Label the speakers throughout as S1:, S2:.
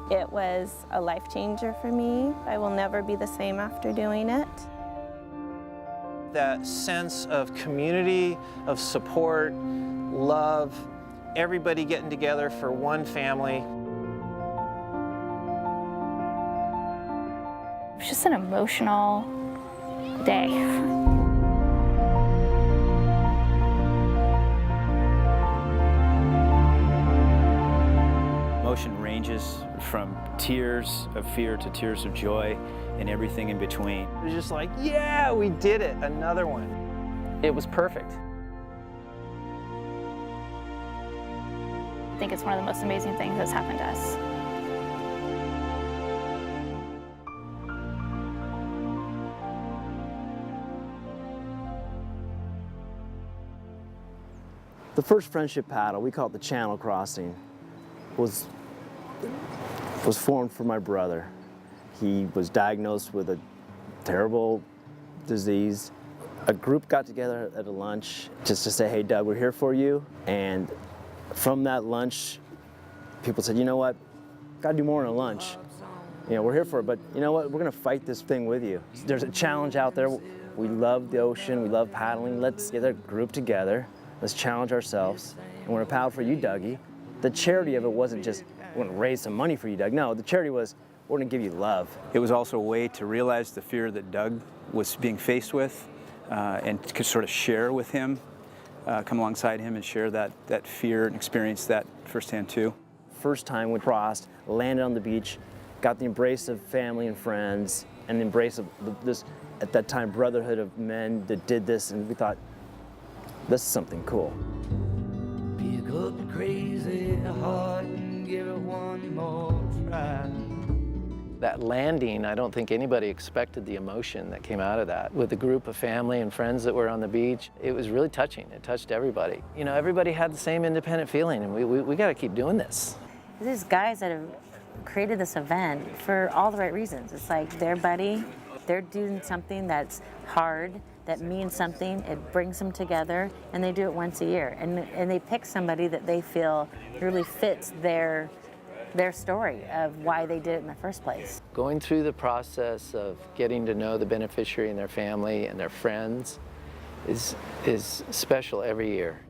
S1: It was a life changer for me. I will never be the same after doing it.
S2: That sense of community, of support, love, everybody getting together for one family.
S3: It was just an emotional day.
S4: Emotion ranges from tears of fear to tears of joy and everything in between.
S2: It was just like, yeah, we did it, another one. It was perfect.
S3: I think it's one of the most amazing things that's happened to us.
S5: The first friendship paddle, we call it the channel crossing, was formed for my brother. He was diagnosed with a terrible disease. A group got together at a lunch just to say, hey Doug, we're here for you. And from that lunch, people said, you know what, gotta do more than a lunch. You know, we're here for it, but you know what, we're gonna fight this thing with you. There's a challenge out there. We love the ocean, we love paddling. Let's get a group together. Let's challenge ourselves, and we're gonna paddle for you, Dougie. The charity of it wasn't just, we're gonna raise some money for you, Doug. No, the charity was, we're gonna give you love.
S4: It was also a way to realize the fear that Doug was being faced with and to sort of share with him, come alongside him and share that fear and experience that firsthand too.
S5: First time we crossed, landed on the beach, got the embrace of family and friends, and the embrace of this, at that time, brotherhood of men that did this, and we thought, this is something cool.
S6: Pick up the crazy heart and give it one more try.
S7: That landing, I don't think anybody expected the emotion that came out of that. With a group of family and friends that were on the beach, it was really touching. It touched everybody. You know, everybody had the same independent feeling, and we got to keep doing this.
S8: These guys that have created this event for all the right reasons. It's like their buddy, they're doing something that's hard, that means something, it brings them together, and they do it once a year. And they pick somebody that they feel really fits their story of why they did it in the first place.
S7: Going through the process of getting to know the beneficiary and their family and their friends is special every year.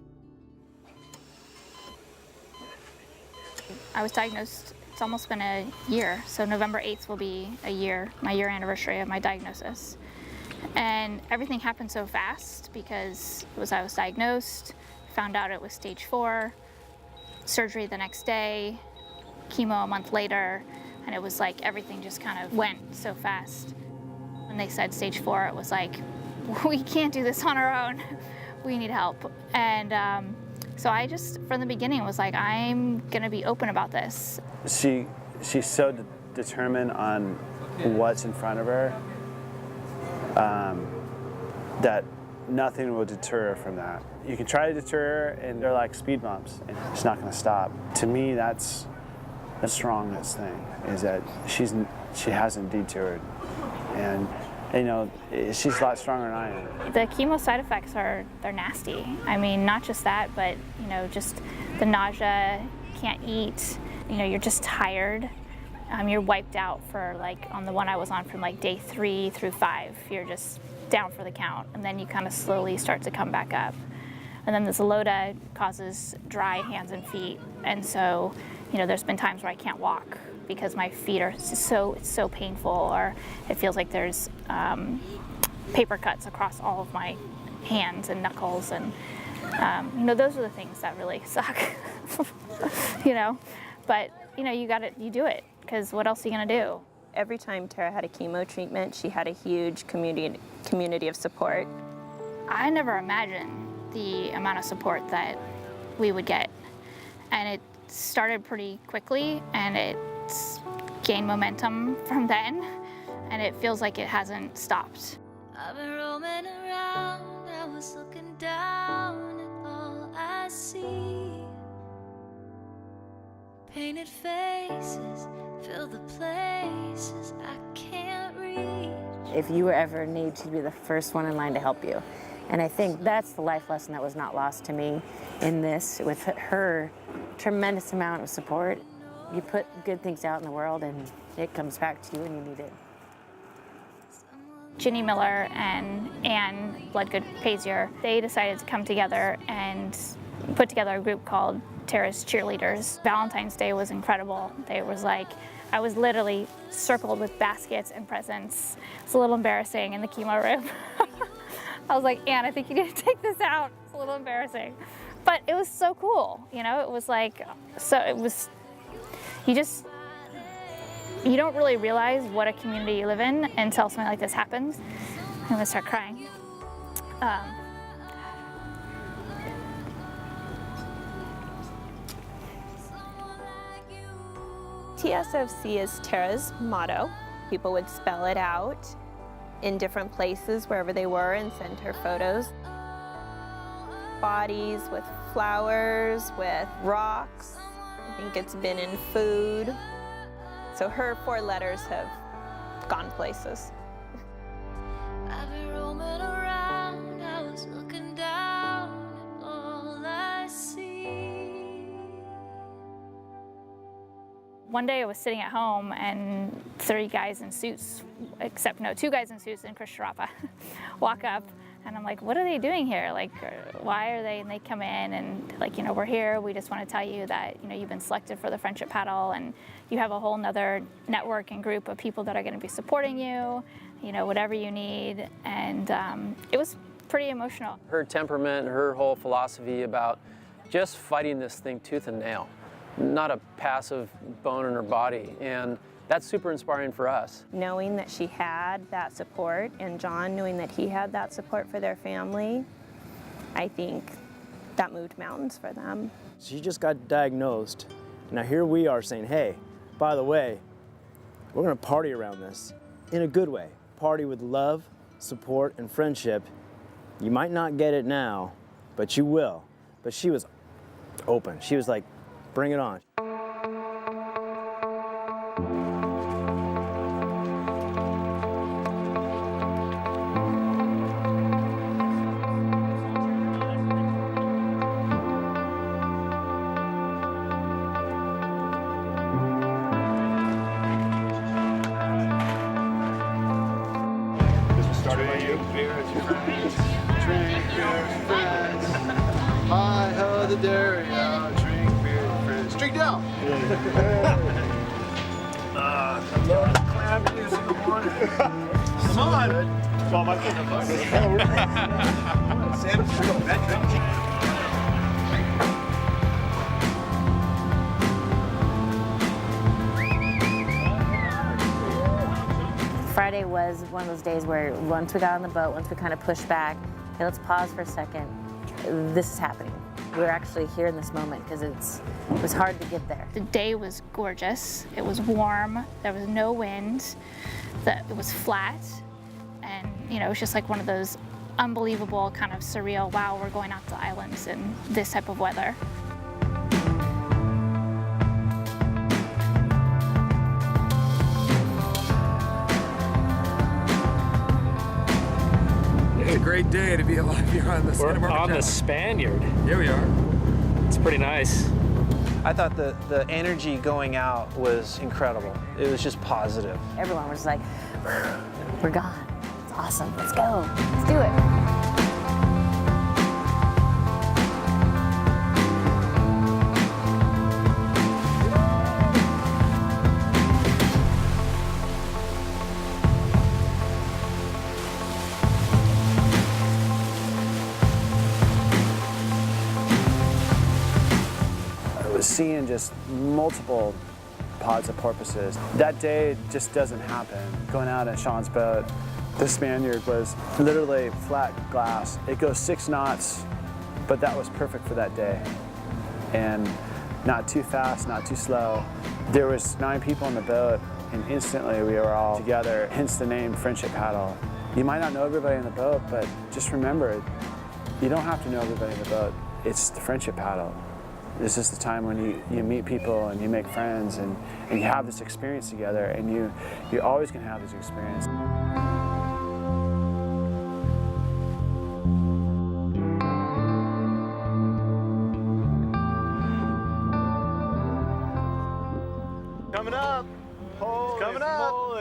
S3: I was diagnosed, it's almost been a year, so November 8th will be a year, my year anniversary of my diagnosis. And everything happened so fast because I was diagnosed, found out it was stage 4, surgery the next day, chemo a month later, and it was like everything just kind of went so fast. When they said stage 4, it was like, we can't do this on our own, we need help. And so I just, from the beginning, was like, I'm gonna be open about this.
S9: She's so determined on what's in front of her that nothing will deter her from that. You can try to deter her, and they're like speed bumps, and it's not going to stop. To me, that's the strongest thing, is that she hasn't detoured, and you know, she's a lot stronger than I am.
S3: The chemo side effects they're nasty. I mean, not just that, but you know, just the nausea, can't eat. You know, you're just tired. You're wiped out for, like, on the one I was on, from like day 3 through 5. You're just down for the count, and then you kind of slowly start to come back up. And then the Xylota causes dry hands and feet, and so, you know, there's been times where I can't walk because my feet are it's so painful, or it feels like there's paper cuts across all of my hands and knuckles, and you know, those are the things that really suck. You know, but you know, you do it, because what else are you gonna do?
S1: Every time Tara had a chemo treatment, she had a huge community of support.
S3: I never imagined the amount of support that we would get, and it started pretty quickly, and it's gained momentum from then, and it feels like it hasn't stopped.
S10: I've been roaming around, I was looking down at all I see. Painted faces fill the places I can't reach.
S8: If you ever need to be the first one in line to help you. And I think that's the life lesson that was not lost to me in this, with her tremendous amount of support. You put good things out in the world and it comes back to you when you need it.
S3: Ginny Miller and Ann Bloodgood-Pazier, they decided to come together and put together a group called Terrace Cheerleaders. Valentine's Day was incredible. I was literally circled with baskets and presents. It's a little embarrassing in the chemo room. I was like, Ann, I think you need to take this out. It's a little embarrassing. But it was so cool, you know? It was like, you don't really realize what a community you live in until something like this happens. I'm gonna start crying.
S1: TSFC is Tara's motto. People would spell it out in different places wherever they were and send her photos. Bodies with flowers, with rocks. I think it's been in food. So her 4 letters have gone places.
S10: I've been roaming around, I was looking down at all I see.
S3: One day I was sitting at home and 2 guys in suits and Chris Sharapa walk up, and I'm like, what are they doing here? Like, why are they? And they come in and like, you know, we're here. We just want to tell you that, you know, you've been selected for the Friendship Paddle, and you have a whole nother network and group of people that are going to be supporting you, you know, whatever you need. And it was pretty emotional.
S7: Her temperament, her whole philosophy about just fighting this thing tooth and nail, not a passive bone in her body. And that's super inspiring for us.
S1: Knowing that she had that support, and John knowing that he had that support for their family, I think that moved mountains for them.
S5: She just got diagnosed. Now here we are saying, hey, by the way, we're gonna party around this in a good way. Party with love, support, and friendship. You might not get it now, but you will. But she was open. She was like, bring it on.
S9: Drink beer with your friends. Drink beer with friends. Hi ho the dairy. Drink beer with friends. Drink down. I love clam juice in the morning. Come on. It's all my Sam's real veteran.
S8: Friday was one of those days where once we got on the boat, once we kind of pushed back, hey, let's pause for a second. This is happening. We're actually here in this moment because it was hard to get there.
S3: The day was gorgeous. It was warm. There was no wind. It was flat. And, you know, it was just like one of those unbelievable kind of surreal, wow, we're going out to the islands in this type of weather.
S11: It's a great day to be alive here on the Santa Barbara
S12: on
S11: Channel.
S12: the Spaniard.
S11: Here we are.
S12: It's pretty nice.
S2: I thought the energy going out was incredible. It was just positive.
S8: Everyone was like, we're gone. It's awesome. Let's go. Let's do it.
S9: Seeing just multiple pods of porpoises. That day just doesn't happen. Going out in Sean's boat, the Spaniard was literally flat glass. It goes 6 knots, but that was perfect for that day. And not too fast, not too slow. There was 9 people on the boat, and instantly we were all together, hence the name Friendship Paddle. You might not know everybody in the boat, but just remember, you don't have to know everybody in the boat. It's the Friendship Paddle. This is the time when you meet people and you make friends and you have this experience together, and you're always going to have this experience. coming up. It's coming up.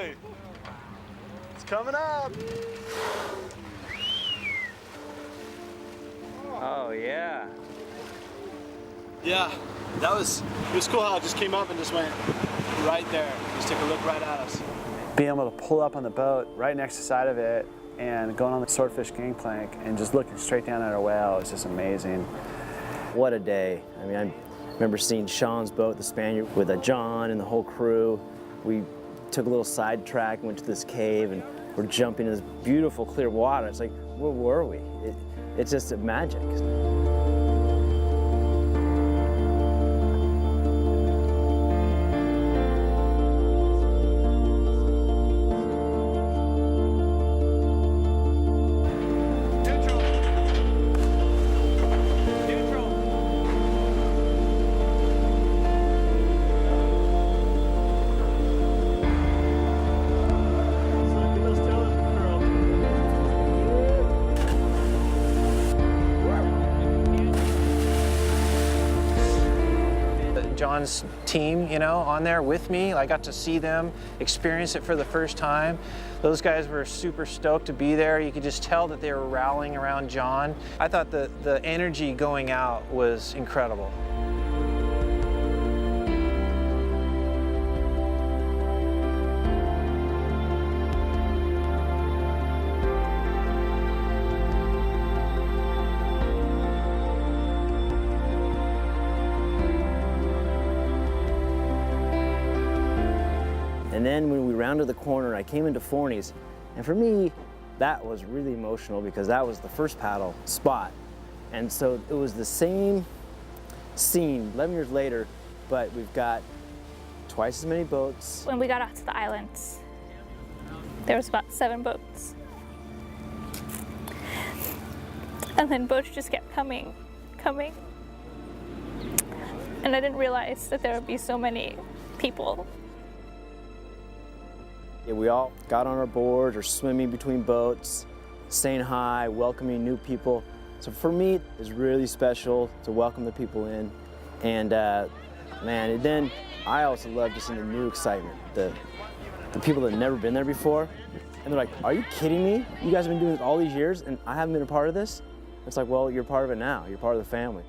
S9: It's coming up.
S2: Oh, yeah.
S9: Yeah, it was cool how it just came up and just went right there. Just took a look right at us. Being able to pull up on the boat right next to the side of it and going on the swordfish gangplank and just looking straight down at our whale is just amazing.
S5: What a day. I mean, I remember seeing Sean's boat, the Spaniard, with John and the whole crew. We took a little sidetrack, went to this cave, and we're jumping in this beautiful clear water. It's like, where were we? It's just magic.
S2: John's team, you know, on there with me. I got to see them experience it for the first time. Those guys were super stoked to be there. You could just tell that they were rallying around John. I thought the energy going out was incredible.
S5: And then when we rounded the corner, I came into Forney's, and for me, that was really emotional because that was the first paddle spot. And so it was the same scene 11 years later, but we've got twice as many boats.
S3: When we got out to the island, there was about 7 boats. And then boats just kept coming. And I didn't realize that there would be so many people.
S5: Yeah, we all got on our boards or swimming between boats, saying hi, welcoming new people. So for me, it's really special to welcome the people in. And man, and then I also love just in the new excitement, the people that have never been there before. And they're like, are you kidding me? You guys have been doing this all these years and I haven't been a part of this? It's like, well, you're part of it now. You're part of the family.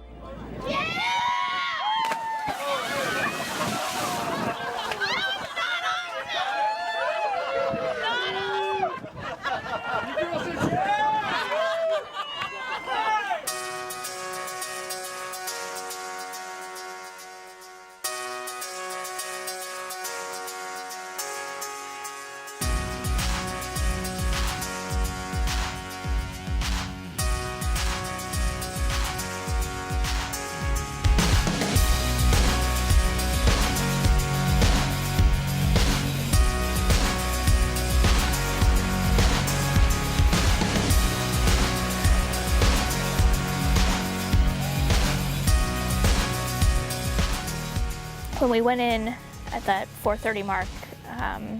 S3: When we went in at that 4:30 mark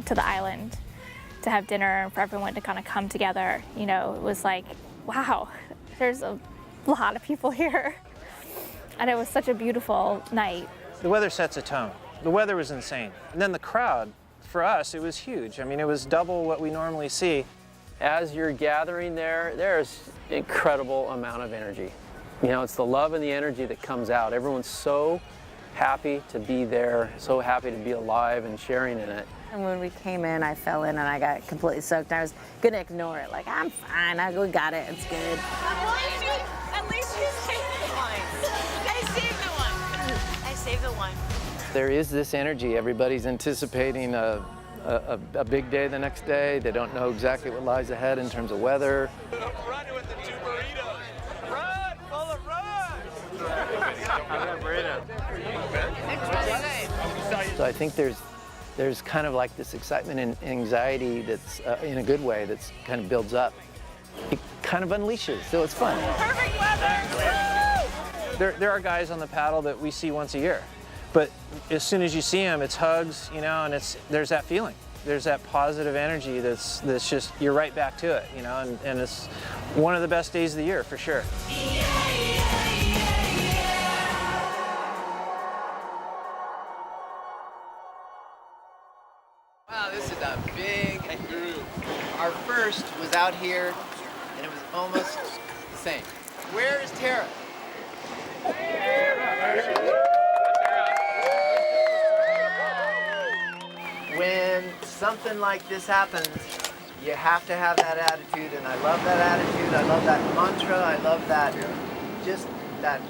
S3: to the island to have dinner and for everyone to kind of come together, you know, it was like, wow, there's a lot of people here. And it was such a beautiful night.
S2: The weather sets a tone. The weather was insane. And then the crowd, for us, it was huge. I mean, it was double what we normally see.
S7: As you're gathering there, there's an incredible amount of energy. You know, it's the love and the energy that comes out. Everyone's so happy to be there, so happy to be alive and sharing in it.
S8: And when we came in, I fell in and I got completely soaked. I was gonna ignore it, like, I'm fine, we got it, it's good.
S13: At least you saved the one. I saved the one. I saved the one.
S7: There is this energy. Everybody's anticipating a big day the next day. They don't know exactly what lies ahead in terms of weather.
S6: Run with the 2 burritos. Run, Fuller, run!
S7: So I think there's kind of like this excitement and anxiety that's in a good way that's kind of builds up. It kind of unleashes, so it's fun.
S13: Perfect weather!
S2: There are guys on the paddle that we see once a year, but as soon as you see them, it's hugs, you know, and there's that feeling. There's that positive energy that's just, you're right back to it, you know, and it's one of the best days of the year for sure.
S7: out here, and it was almost the same. Where is Tara? When something like this happens, you have to have that attitude, and I love that attitude. I love that mantra. I love that, just that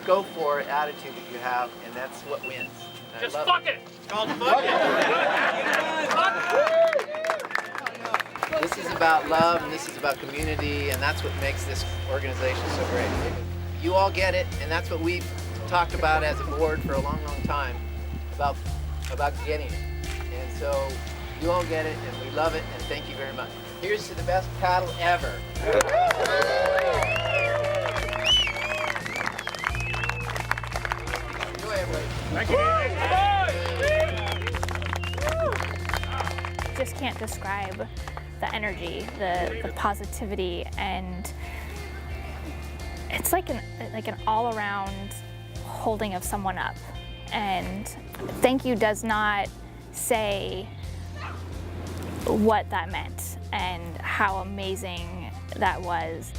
S7: go for it attitude that you have, and that's what wins. And
S12: Just fuck it.
S7: It's called fuck it. This is about love, and this is about community, and that's what makes this organization so great. You all get it, and that's what we've talked about as a board for a long, long time, about getting it. And so you all get it, and we love it, and thank you very much. Here's to the best paddle ever. Enjoy, everybody.
S12: Thank you.
S3: Just can't describe the energy, the positivity, and it's like an all-around holding of someone up. And thank you does not say what that meant and how amazing that was.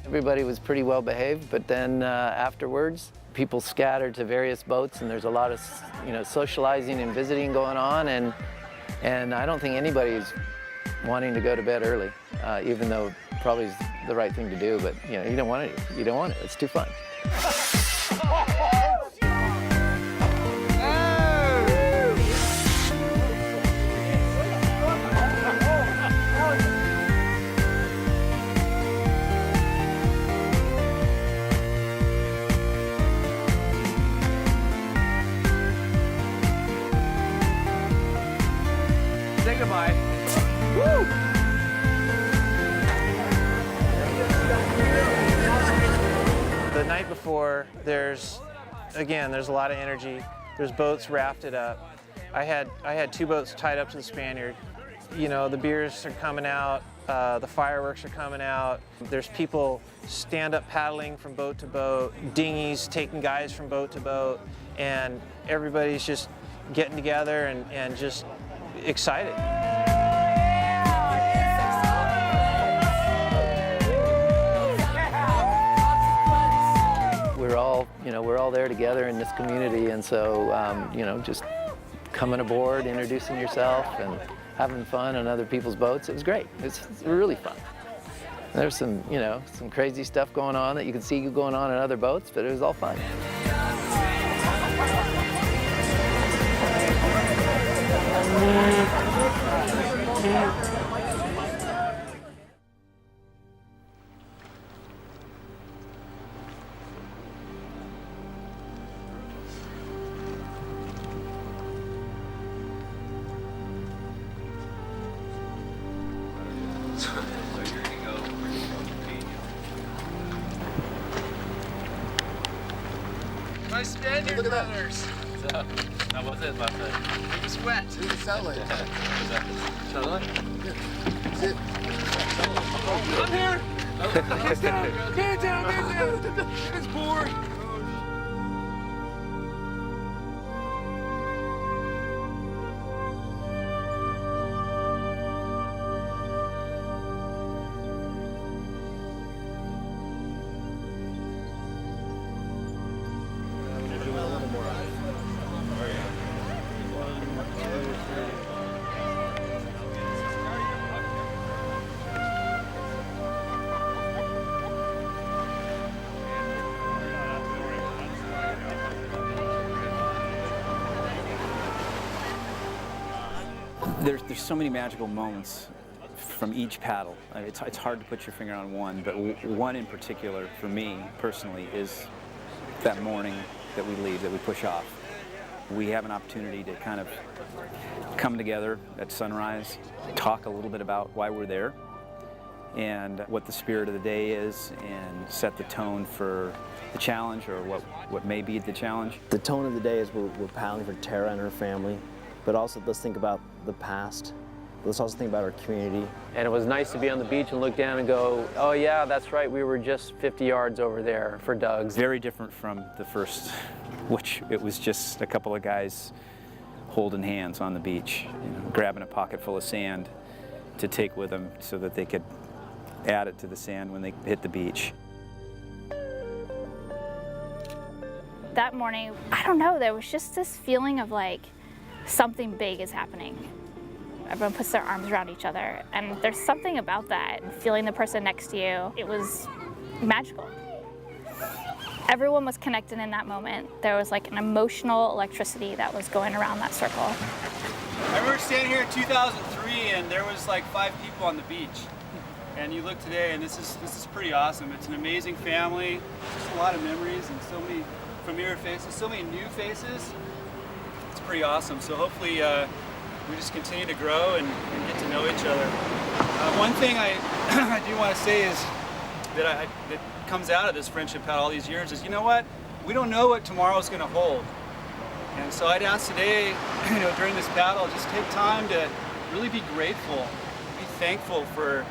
S7: Everybody was pretty well behaved, but then afterwards, people scattered to various boats, and there's a lot of socializing and visiting going on, and I don't think anybody's wanting to go to bed early, even though probably is the right thing to do. But you don't want to. You don't want it. It's too fun.
S2: Say goodbye. Woo! The night before, there's a lot of energy. There's boats rafted up. I had 2 boats tied up to the Spaniard. The beers are coming out, the fireworks are coming out. There's people stand up paddling from boat to boat, dinghies taking guys from boat to boat, and everybody's just getting together and just excited. We're all there together in this community, and so just coming aboard, introducing yourself, and having fun on other people's boats. It was great. It's really fun. There's some crazy stuff going on that you can see going on in other boats, but it was all fun.
S11: Nice Spaniard. Look at that.
S12: How was it last night?
S11: It was wet. It didn't sound like that. Sit. I'm here. Hands down. Hands down. Hands down. It's boring.
S4: There's so many magical moments from each paddle. It's hard to put your finger on one, but one in particular for me personally is that morning that we leave, that we push off. We have an opportunity to kind of come together at sunrise, talk a little bit about why we're there and what the spirit of the day is, and set the tone for the challenge, or what may be the challenge.
S5: The tone of the day is we're paddling for Tara and her family, but also let's think about the past. Let's also think about our community.
S7: And it was nice to be on the beach and look down and go, oh yeah, that's right, we were just 50 yards over there for Doug's.
S4: Very different from the first, which it was just a couple of guys holding hands on the beach, grabbing a pocket full of sand to take with them so that they could add it to the sand when they hit the beach.
S3: That morning, I don't know, there was just this feeling of like something big is happening. Everyone puts their arms around each other, and there's something about that, feeling the person next to you. It was magical. Everyone was connected in that moment. There was like an emotional electricity that was going around that circle.
S14: I remember standing here in 2003 and there was like 5 people on the beach. And you look today and this is pretty awesome. It's an amazing family, just a lot of memories and so many familiar faces, so many new faces. It's pretty awesome. So hopefully we just continue to grow and get to know each other. One thing I do want to say is that comes out of this friendship paddle all these years is, you know what? We don't know what tomorrow's going to hold. And so I'd ask today, during this paddle, just take time to really be grateful, be thankful for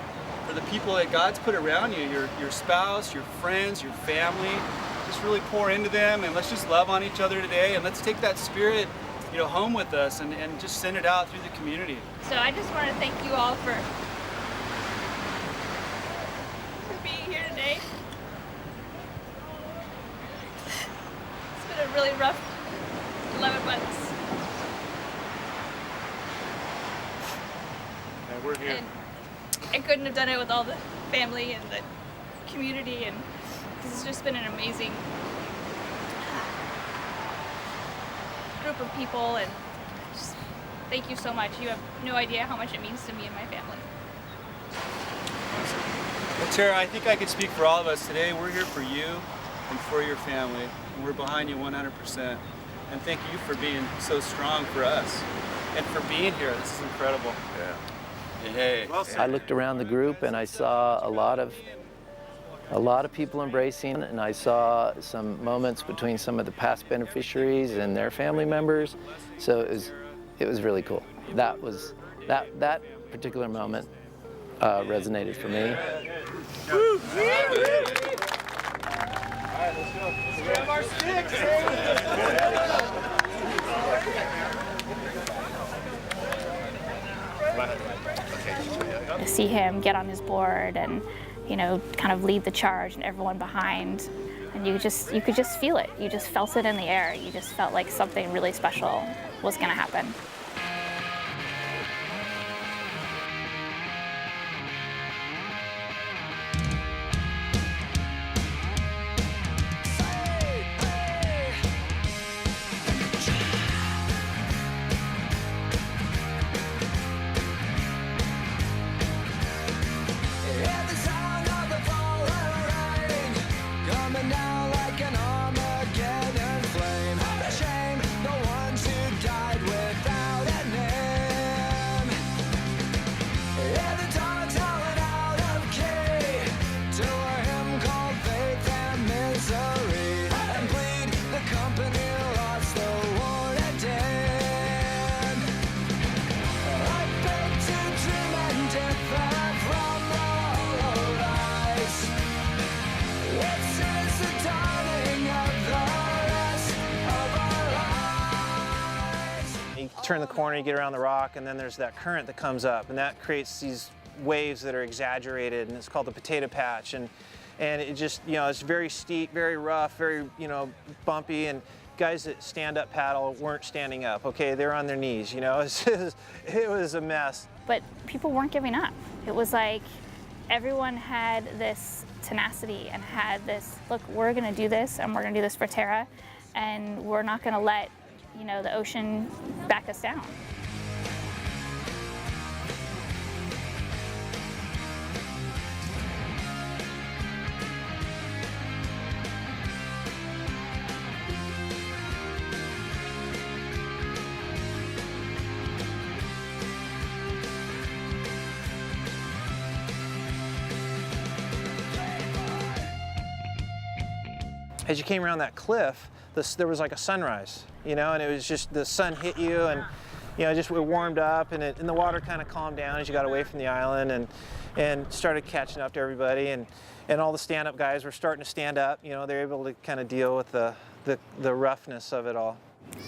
S14: the people that God's put around you, your spouse, your friends, your family. Just really pour into them, and let's just love on each other today, and let's take that spirit, home with us and just send it out through the community.
S1: So I just want to thank you all for being here today. It's been a really rough 11 months.
S14: And we're here.
S1: And I couldn't have done it with all the family and the community, and this has just been an amazing group of people, and just thank you so much. You have no idea how much it means to me and my family.
S14: Well, Tara, I think I could speak for all of us today. We're here for you and for your family, and we're behind you 100%. And thank you for being so strong for us and for being here. This is incredible. Yeah. Hey. Well,
S7: I looked around the group and I saw a lot of people embracing, and I saw some moments between some of the past beneficiaries and their family members. So it was really cool. That particular moment resonated for me.
S11: Woo! All right, let's go. Grab our sticks.
S3: To see him get on his board and kind of lead the charge and everyone behind, and you could just feel it. You just felt it in the air. You just felt like something really special was going to happen.
S2: Turn the corner, you get around the rock, and then there's that current that comes up, and that creates these waves that are exaggerated, and it's called the potato patch. And it just, it's very steep, very rough, very, bumpy, and guys that stand up paddle weren't standing up, okay? They're on their knees, it was a mess.
S3: But people weren't giving up. It was like everyone had this tenacity and had this, look, we're gonna do this, and we're gonna do this for Tara, and we're not gonna let the ocean back us down.
S2: As you came around that cliff, there was like a sunrise, and it was just the sun hit you, and just it warmed up, and the water kind of calmed down as you got away from the island, and started catching up to everybody, and all the stand-up guys were starting to stand up. They're able to kind of deal with the roughness of it all.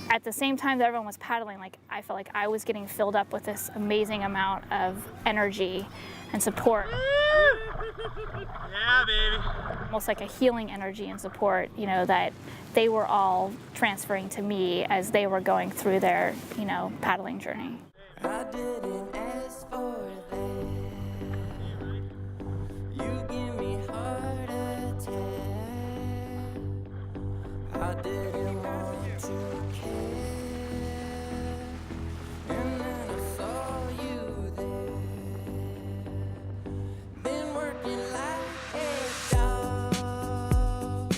S3: At the same time that everyone was paddling, like I felt like I was getting filled up with this amazing amount of energy and support.
S11: Yeah, baby.
S3: Almost like a healing energy and support, you know, that they were all transferring to me as they were going through their, you know, paddling journey.
S6: I didn't ask for that. You give me heart attack. I didn't want to care. And then I saw you there. Been working like a dog.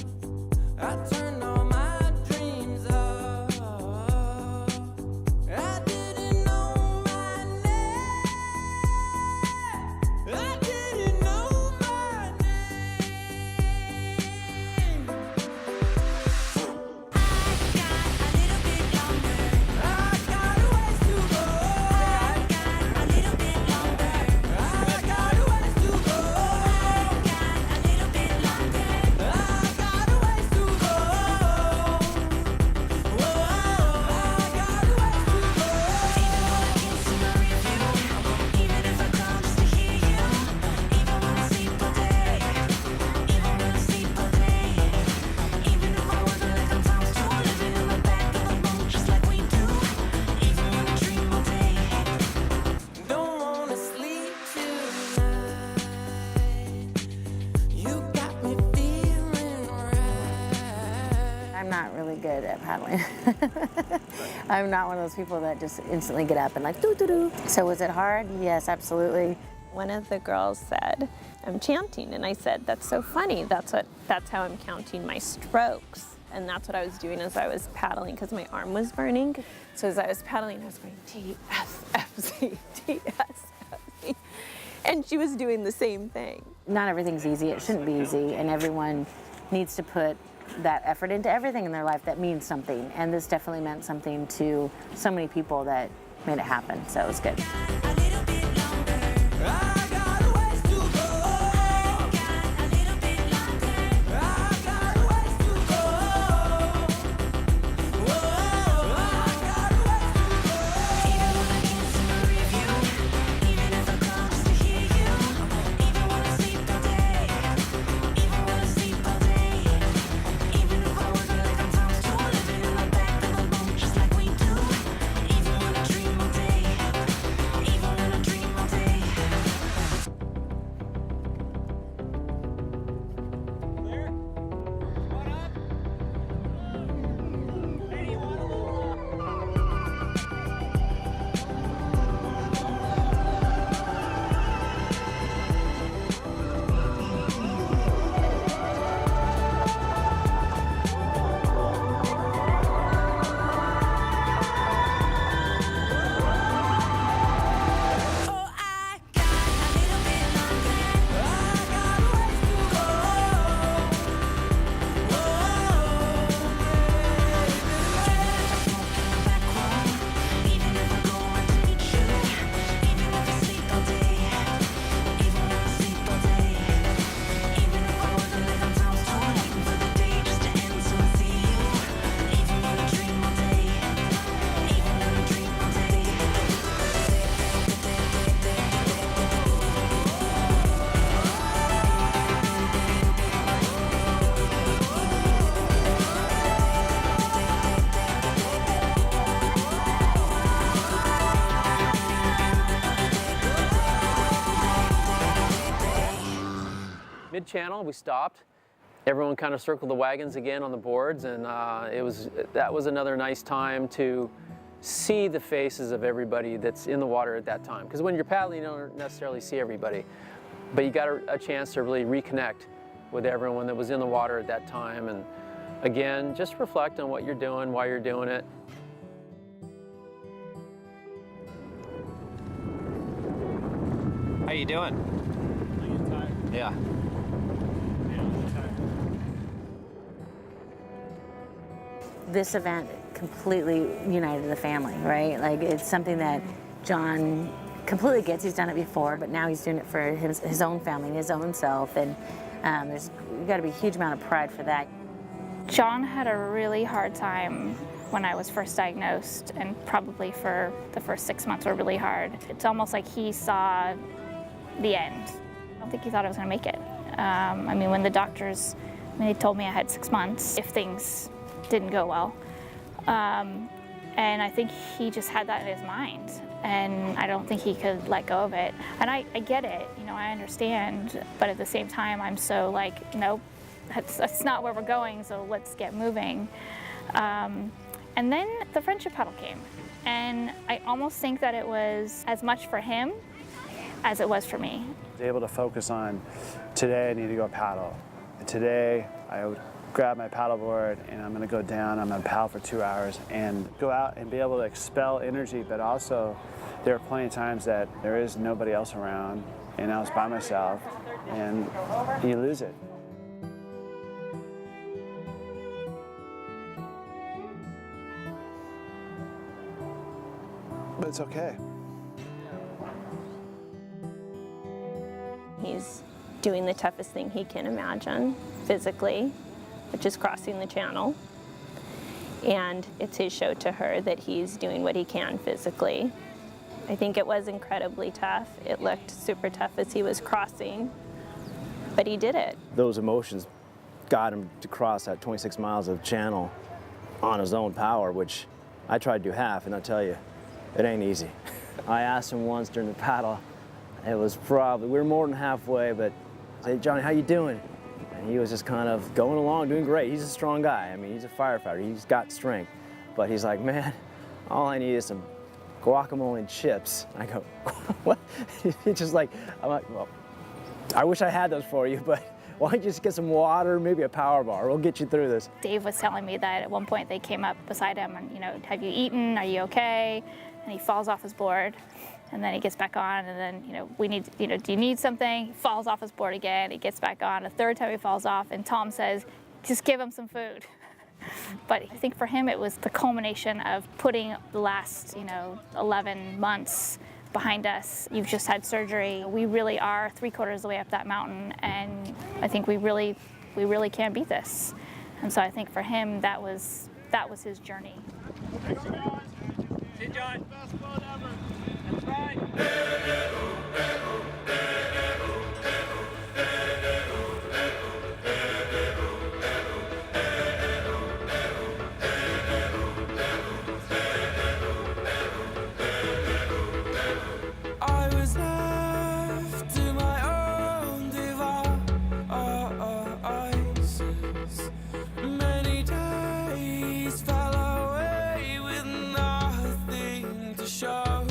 S6: I turned all my dreams off. I didn't know my name. I didn't know my name. I got a ways to go. I got a little bit longer. I got a ways to go. I got a little bit longer. I got a ways to go. Whoa, I got a ways to go. Even if I come just to hear you, even when I sleep all day, even when I sleep all day, even if I wonder like I'm times two, living in the back of the boat just like we do, even when I dream all day. Don't wanna sleep tonight. You got me feeling right.
S8: I'm not really good at paddling. I'm not one of those people that just instantly get up and like doo-doo-doo. So was it hard? Yes, absolutely.
S1: One of the girls said, I'm chanting, and I said, that's so funny. That's how I'm counting my strokes. And that's what I was doing as I was paddling because my arm was burning. So as I was paddling, I was going TSFC, TSFC. And she was doing the same thing.
S8: Not everything's easy. It shouldn't be easy, and everyone needs to put that effort into everything in their life that means something. And this definitely meant something to so many people that made it happen. So it was good.
S6: I got a ways to go. I got a little bit longer. I got a ways to go. Whoa, I got a ways to go. Even when I can't see my review, even if I come just to hear you, even when I sleep all day, even when I sleep all day, even if I wonder like I'm times two, living in the back of the boat just like we do, even when I dream all day, even when I dream all day.
S7: Mid-channel, we stopped. Everyone kind of circled the wagons again on the boards, and that was another nice time to see the faces of everybody that's in the water at that time. Because when you're paddling, you don't necessarily see everybody, but you got a chance to really reconnect with everyone that was in the water at that time. And again, just reflect on what you're doing, why you're doing it. How you doing? Yeah.
S8: This event completely united the family, right? Like, it's something that John completely gets. He's done it before, but now he's doing it for his own family and his own self, and there's got to be a huge amount of pride for that.
S3: John had a really hard time when I was first diagnosed, and probably for the first 6 months were really hard. It's almost like he saw the end. I don't think he thought I was going to make it. I mean, when the doctors, they told me I had 6 months if things didn't go well. And I think he just had that in his mind, and I don't think he could let go of it. And I get it, you know, I understand, but at the same time, I'm so like, nope, that's not where we're going, so let's get moving. And then the friendship paddle came, and I almost think that it was as much for him as it was for me.
S9: I was able to focus on, today I need to go paddle. And today I would grab my paddleboard and I'm gonna go down, I'm gonna paddle for 2 hours and go out and be able to expel energy, but also there are plenty of times that there is nobody else around and I was by myself and you lose it. But it's okay.
S1: He's doing the toughest thing he can imagine physically, which is crossing the channel. And it's his show to her that he's doing what he can physically. I think it was incredibly tough. It looked super tough as he was crossing, but he did it.
S5: Those emotions got him to cross that 26 miles of channel on his own power, which I tried to do half, and I'll tell you, it ain't easy. I asked him once during the paddle, it was probably, we were more than halfway, but I said, Johnny, how you doing? And he was just kind of going along, doing great. He's a strong guy. I mean, he's a firefighter. He's got strength. But he's like, man, all I need is some guacamole and chips. I go, what? He's just like, I'm like, well, I wish I had those for you, but why don't you just get some water, maybe a power bar? We'll get you through this.
S3: Dave was telling me that at one point they came up beside him and, you know, have you eaten? Are you okay? And he falls off his board. And then he gets back on, and then, you know, we need, you know, do you need something? He falls off his board again. He gets back on. A third time he falls off, and Tom says, just give him some food. But I think for him, it was the culmination of putting the last, you know, 11 months behind us. You've just had surgery. We really are 3/4 of the way up that mountain, and I think we really can beat this. And so I think for him, that was his journey.
S11: Hey, John. Best boat ever. That's right.
S6: I was left to my own devices. Many days fell away with nothing to show,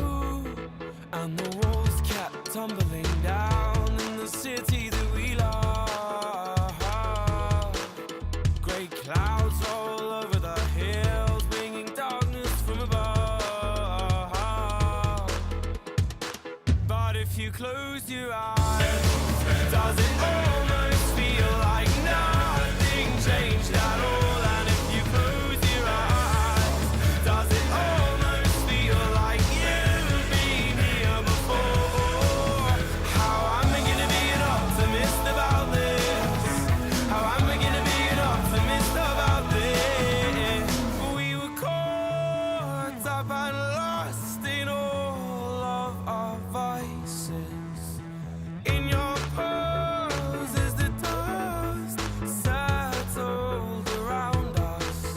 S6: and the walls kept tumbling down in the city that we love. Great clouds all over the hills, bringing darkness from above. But if you close your eyes, does it almost feel like nothing changed at all? And if you close your eyes, does it almost feel like you've been here before? How am I gonna be an optimist about this? How am I gonna be an optimist about this? We were caught up and lost in all of our vices. In your poses, the dust settled around us,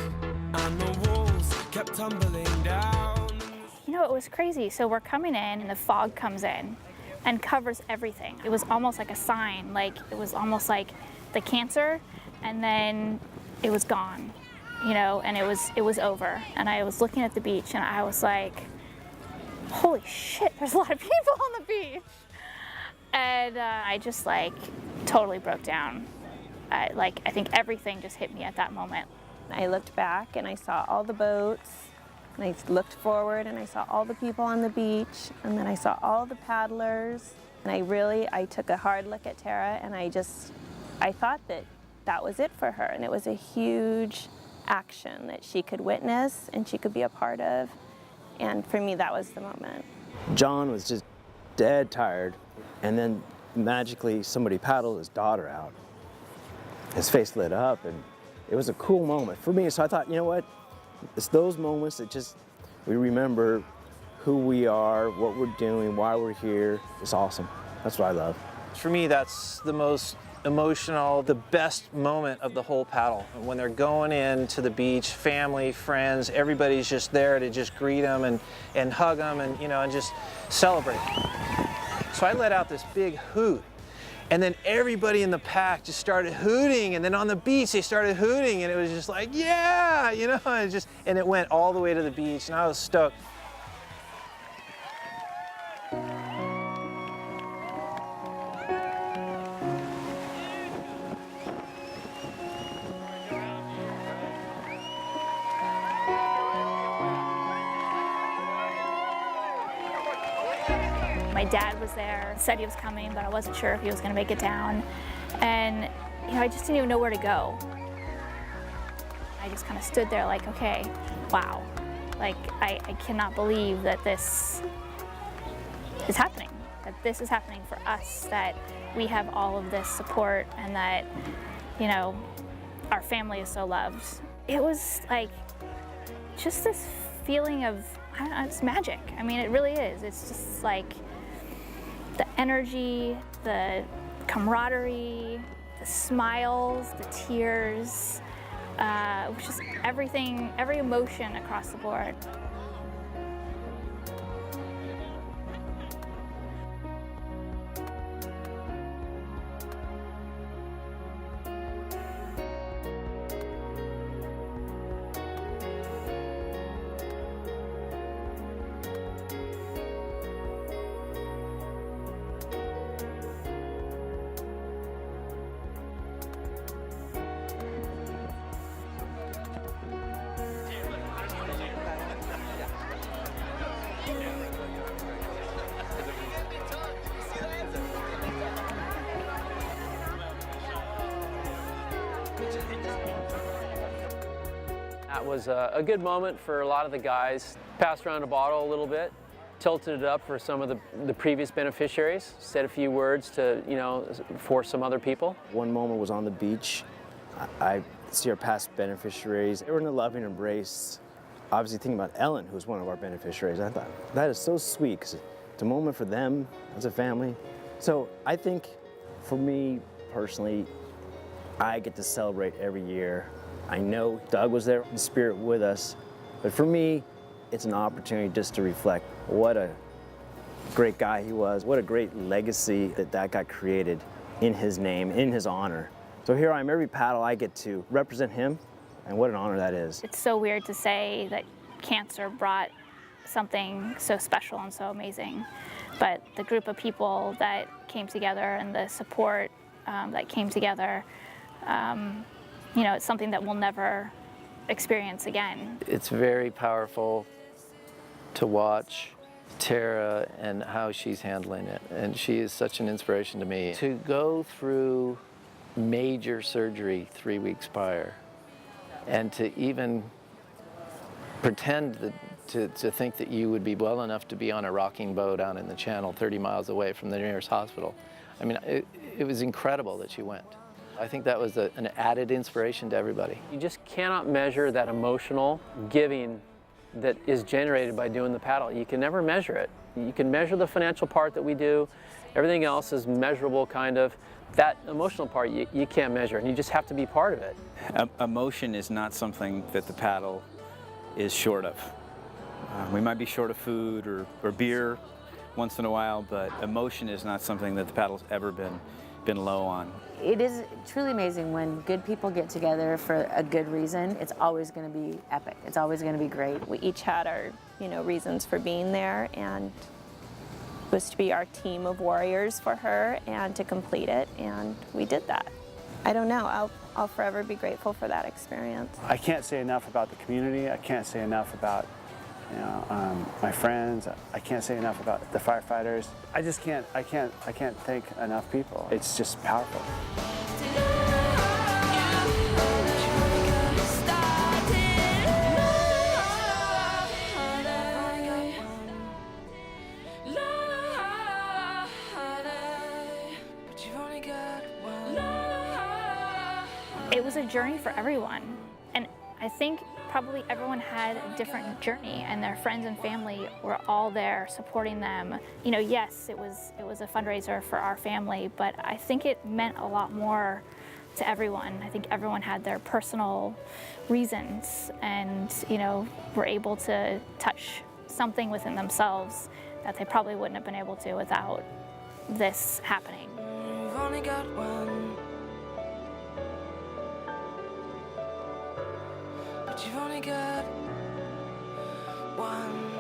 S6: and the walls kept tumbling down.
S3: You know, it was crazy. So we're coming in, and the fog comes in and covers everything. It was almost like a sign, like it was almost like the cancer, and then it was gone, you know, and it was over. And I was looking at the beach, and I was like, holy shit, there's a lot of people on the beach. And I just like totally broke down. I think everything just hit me at that moment.
S1: I looked back and I saw all the boats, and I looked forward and I saw all the people on the beach, and then I saw all the paddlers. And I took a hard look at Tara, and I thought that was it for her. And it was a huge action that she could witness and she could be a part of. And for me, that was the moment.
S5: John was just dead tired, and then magically somebody paddled his daughter out. His face lit up, and it was a cool moment for me. So I thought, you know what? It's those moments that just, we remember who we are, what we're doing, why we're here. It's awesome. That's what I love.
S2: For me, that's the most emotional, the best moment of the whole paddle. When they're going into the beach, family, friends, everybody's just there to just greet them and hug them and, you know, and just celebrate. So I let out this big hoot. And then everybody in the pack just started hooting, and then on the beach they started hooting, and it was just like, yeah, you know, and it went all the way to the beach, and I was stoked.
S3: My dad was there, said he was coming, but I wasn't sure if he was going to make it down. And you know, I just didn't even know where to go. I just kind of stood there like, okay, wow. Like, I cannot believe that this is happening, that this is happening for us, that we have all of this support and that, you know, our family is so loved. It was like just this feeling of, I don't know, it's magic. I mean, it really is. It's just like the energy, the camaraderie, the smiles, the tears, just everything, every emotion across the board.
S7: That was a good moment for a lot of the guys. Passed around a bottle a little bit, tilted it up for some of the previous beneficiaries, said a few words to, you know, for some other people.
S5: One moment was on the beach. I see our past beneficiaries. They were in a loving embrace. Obviously thinking about Ellen, who's one of our beneficiaries. I thought, that is so sweet, because it's a moment for them as a family. So I think for me personally, I get to celebrate every year. I know Doug was there in spirit with us, but for me, it's an opportunity just to reflect what a great guy he was, what a great legacy that guy created in his name, in his honor. So here I am, every paddle I get to represent him, and what an honor that is.
S3: It's so weird to say that cancer brought something so special and so amazing, but the group of people that came together and the support that came together, you know, it's something that we'll never experience again.
S7: It's very powerful to watch Tara and how she's handling it, and she is such an inspiration to me. To go through major surgery 3 weeks prior, and to even pretend to think that you would be well enough to be on a rocking boat out in the channel 30 miles away from the nearest hospital. I mean, it was incredible that she went. I think that was an added inspiration to everybody. You just cannot measure that emotional giving that is generated by doing the paddle. You can never measure it. You can measure the financial part that we do. Everything else is measurable, kind of. That emotional part, you can't measure, and you just have to be part of it.
S4: Emotion is not something that the paddle is short of. We might be short of food or beer once in a while, but emotion is not something that the paddle's ever been low on.
S8: It is truly amazing when good people get together for a good reason. It's always going to be epic. It's always going to be great.
S1: We each had our, you know, reasons for being there, and it was to be our team of warriors for her and to complete it, and we did that. I don't know, I'll forever be grateful for that experience.
S9: I can't say enough about the community. I can't say enough about, you know, my friends. I can't say enough about the firefighters. I just can't. I can't thank enough people. It's just powerful.
S3: It was a journey for everyone, and I think probably everyone had a different journey, and their friends and family were all there supporting them. You know, yes, it was a fundraiser for our family, but I think it meant a lot more to everyone. I think everyone had their personal reasons, and you know, were able to touch something within themselves that they probably wouldn't have been able to without this happening.
S6: You've only got one, but you've only got one.